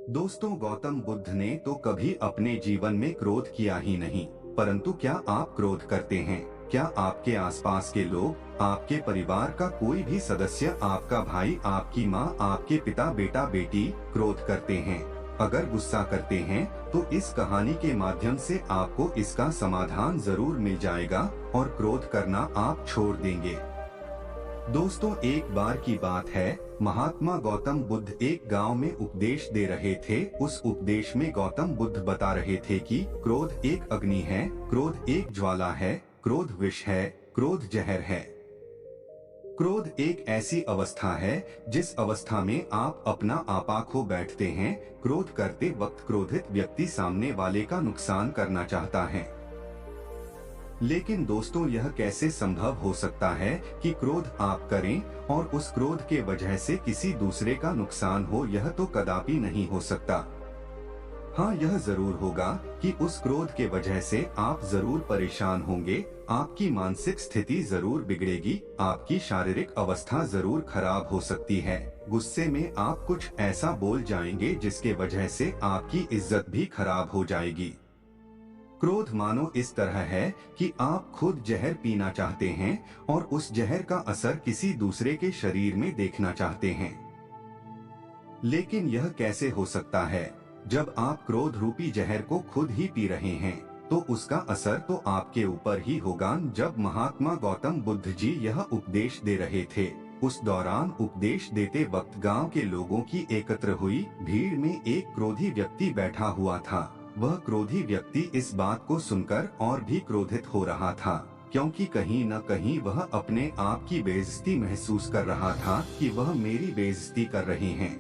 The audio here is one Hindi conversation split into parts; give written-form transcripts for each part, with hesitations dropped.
दोस्तों, गौतम बुद्ध ने तो कभी अपने जीवन में क्रोध किया ही नहीं। परंतु क्या आप क्रोध करते हैं? क्या आपके आसपास के लोग, आपके परिवार का कोई भी सदस्य, आपका भाई, आपकी माँ, आपके पिता, बेटा, बेटी क्रोध करते हैं? अगर गुस्सा करते हैं तो इस कहानी के माध्यम से आपको इसका समाधान जरूर मिल जाएगा और क्रोध करना आप छोड़ देंगे। दोस्तों, एक बार की बात है, महात्मा गौतम बुद्ध एक गांव में उपदेश दे रहे थे। उस उपदेश में गौतम बुद्ध बता रहे थे कि क्रोध एक अग्नि है, क्रोध एक ज्वाला है, क्रोध विष है, क्रोध जहर है। क्रोध एक ऐसी अवस्था है जिस अवस्था में आप अपना आपा खो बैठते हैं। क्रोध करते वक्त क्रोधित व्यक्ति सामने वाले का नुकसान करना चाहता है। लेकिन दोस्तों, यह कैसे संभव हो सकता है कि क्रोध आप करें और उस क्रोध के वजह से किसी दूसरे का नुकसान हो? यह तो कदापि नहीं हो सकता। हाँ, यह जरूर होगा कि उस क्रोध के वजह से आप जरूर परेशान होंगे, आपकी मानसिक स्थिति जरूर बिगड़ेगी, आपकी शारीरिक अवस्था जरूर खराब हो सकती है। गुस्से में आप कुछ ऐसा बोल जाएंगे जिसके वजह से आपकी इज्जत भी खराब हो जाएगी। क्रोध मानो इस तरह है कि आप खुद जहर पीना चाहते हैं और उस जहर का असर किसी दूसरे के शरीर में देखना चाहते हैं। लेकिन यह कैसे हो सकता है? जब आप क्रोध रूपी जहर को खुद ही पी रहे हैं तो उसका असर तो आपके ऊपर ही होगा। जब महात्मा गौतम बुद्ध जी यह उपदेश दे रहे थे, उस दौरान उपदेश देते वक्त गांव के लोगों की एकत्र हुई भीड़ में एक क्रोधी व्यक्ति बैठा हुआ था। वह क्रोधी व्यक्ति इस बात को सुनकर और भी क्रोधित हो रहा था, क्योंकि कहीं न कहीं वह अपने आप की बेइज्जती महसूस कर रहा था कि वह मेरी बेइज्जती कर रहे हैं।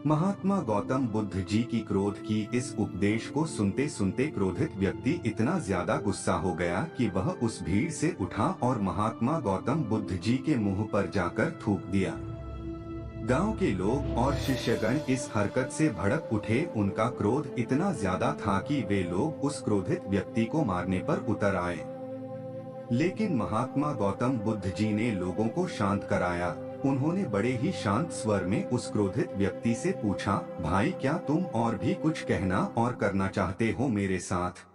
महात्मा गौतम बुद्ध जी की क्रोध की इस उपदेश को सुनते सुनते क्रोधित व्यक्ति इतना ज्यादा गुस्सा हो गया कि वह उस भीड़ से उठा और महात्मा गौतम बुद्ध जी के मुंह पर जाकर थूक दिया। गांव के लोग और शिष्यगण इस हरकत से भड़क उठे। उनका क्रोध इतना ज्यादा था कि वे लोग उस क्रोधित व्यक्ति को मारने पर उतर आए। लेकिन महात्मा गौतम बुद्ध जी ने लोगों को शांत कराया। उन्होंने बड़े ही शांत स्वर में उस क्रोधित व्यक्ति से पूछा, भाई, क्या तुम और भी कुछ कहना और करना चाहते हो मेरे साथ?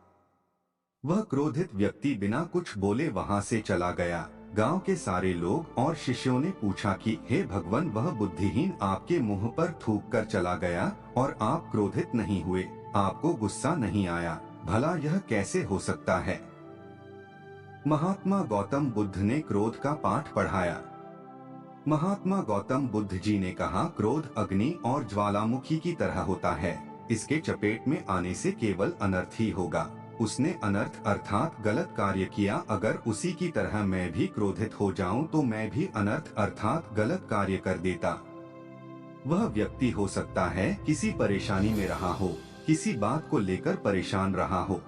वह क्रोधित व्यक्ति बिना कुछ बोले वहां से चला गया। गांव के सारे लोग और शिष्यों ने पूछा कि हे भगवान, वह बुद्धिहीन आपके मुंह पर थूक कर चला गया और आप क्रोधित नहीं हुए, आपको गुस्सा नहीं आया, भला यह कैसे हो सकता है? महात्मा गौतम बुद्ध ने क्रोध का पाठ पढ़ाया। महात्मा गौतम बुद्ध जी ने कहा, क्रोध अग्नि और ज्वालामुखी की तरह होता है, इसके चपेट में आने से केवल अनर्थ ही होगा। उसने अनर्थ अर्थात गलत कार्य किया। अगर उसी की तरह मैं भी क्रोधित हो जाऊं तो मैं भी अनर्थ अर्थात गलत कार्य कर देता। वह व्यक्ति हो सकता है किसी परेशानी में रहा हो, किसी बात को लेकर परेशान रहा हो,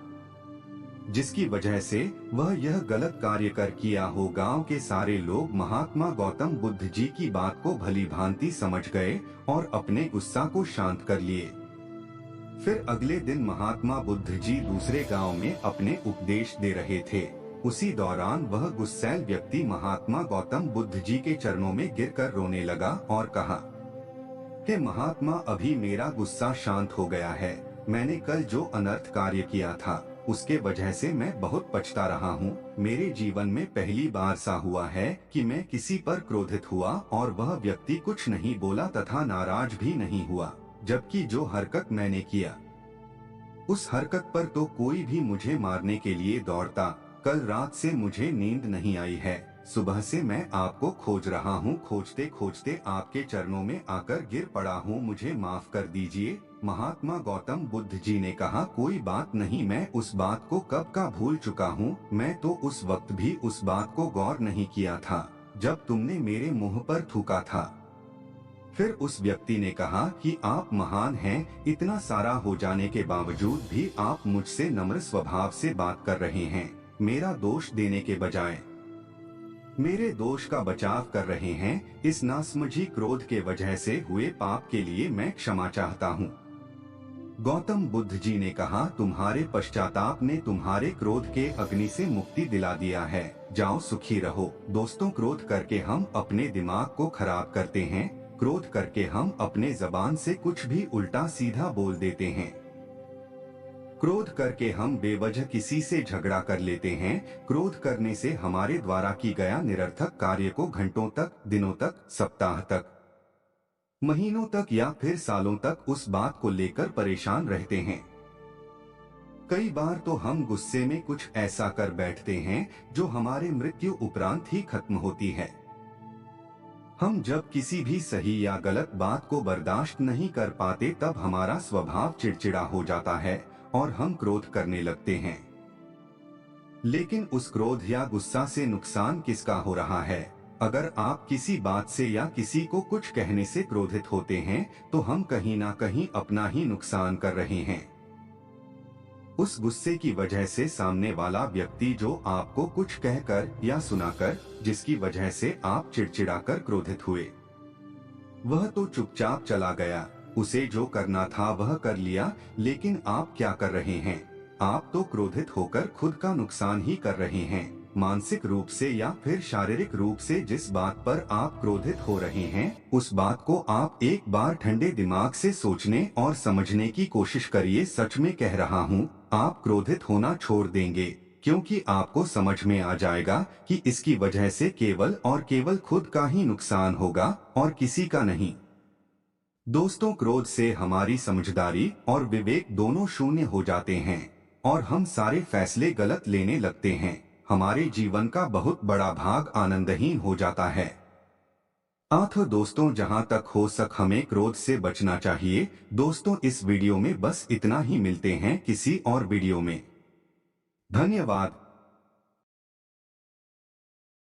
जिसकी वजह से वह यह गलत कार्य कर किया हो। गांव के सारे लोग महात्मा गौतम बुद्ध जी की बात को भली भांति समझ गए और अपने गुस्सा को शांत कर लिए। फिर अगले दिन महात्मा बुद्ध जी दूसरे गांव में अपने उपदेश दे रहे थे। उसी दौरान वह गुस्सैल व्यक्ति महात्मा गौतम बुद्ध जी के चरणों में गिरकर रोने लगा और कहा कि महात्मा, अभी मेरा गुस्सा शांत हो गया है। मैंने कल जो अनर्थ कार्य किया था उसके वजह से मैं बहुत पछता रहा हूँ। मेरे जीवन में पहली बार सा हुआ है कि मैं किसी पर क्रोधित हुआ और वह व्यक्ति कुछ नहीं बोला तथा नाराज भी नहीं हुआ, जबकि जो हरकत मैंने किया उस हरकत पर तो कोई भी मुझे मारने के लिए दौड़ता। कल रात से मुझे नींद नहीं आई है। सुबह से मैं आपको खोज रहा हूँ, खोजते खोजते आपके चरणों में आकर गिर पड़ा हूँ, मुझे माफ कर दीजिए। महात्मा गौतम बुद्ध जी ने कहा, कोई बात नहीं, मैं उस बात को कब का भूल चुका हूँ। मैं तो उस वक्त भी उस बात को गौर नहीं किया था जब तुमने मेरे मुंह पर थूका था। फिर उस व्यक्ति ने कहा कि आप महान हैं, इतना सारा हो जाने के बावजूद भी आप मुझसे नम्र स्वभाव से बात कर रहे हैं। मेरा दोष देने के बजाय मेरे दोष का बचाव कर रहे हैं। इस नासमझी क्रोध के वजह से हुए पाप के लिए मैं क्षमा चाहता हूँ। गौतम बुद्ध जी ने कहा, तुम्हारे पश्चाताप ने तुम्हारे क्रोध के अग्नि से मुक्ति दिला दिया है, जाओ सुखी रहो। दोस्तों, क्रोध करके हम अपने दिमाग को खराब करते हैं। क्रोध करके हम अपने जबान से कुछ भी उल्टा सीधा बोल देते हैं। क्रोध करके हम बेवजह किसी से झगड़ा कर लेते हैं। क्रोध करने से हमारे द्वारा की गया निरर्थक कार्य को घंटों तक, दिनों तक, सप्ताह तक, महीनों तक या फिर सालों तक उस बात को लेकर परेशान रहते हैं। कई बार तो हम गुस्से में कुछ ऐसा कर बैठते हैं जो हमारे मृत्यु उपरांत ही खत्म होती है। हम जब किसी भी सही या गलत बात को बर्दाश्त नहीं कर पाते तब हमारा स्वभाव चिड़चिड़ा हो जाता है और हम क्रोध करने लगते हैं। लेकिन उस क्रोध या गुस्सा से नुकसान किसका हो रहा है? अगर आप किसी बात से या किसी को कुछ कहने से क्रोधित होते हैं तो हम कहीं ना कहीं अपना ही नुकसान कर रहे हैं। उस गुस्से की वजह से सामने वाला व्यक्ति जो आपको कुछ कहकर या सुनाकर, जिसकी वजह से आप चिड़चिड़ाकर क्रोधित हुए, वह तो चुपचाप चला गया। उसे जो करना था वह कर लिया, लेकिन आप क्या कर रहे हैं? आप तो क्रोधित होकर खुद का नुकसान ही कर रहे हैं। मानसिक रूप से या फिर शारीरिक रूप से जिस बात पर आप क्रोधित हो रहे हैं, उस बात को आप एक बार ठंडे दिमाग से सोचने और समझने की कोशिश करिए। सच में कह रहा हूँ, आप क्रोधित होना छोड़ देंगे, क्योंकि आपको समझ में आ जाएगा कि इसकी वजह से केवल और केवल खुद का ही नुकसान होगा और किसी का नहीं। दोस्तों, क्रोध से हमारी समझदारी और विवेक दोनों शून्य हो जाते हैं और हम सारे फैसले गलत लेने लगते हैं। हमारे जीवन का बहुत बड़ा भाग आनंदहीन हो जाता है। दोस्तों, जहां तक हो सक हमें क्रोध से बचना चाहिए। दोस्तों, इस वीडियो में बस इतना ही। मिलते हैं किसी और वीडियो में। धन्यवाद।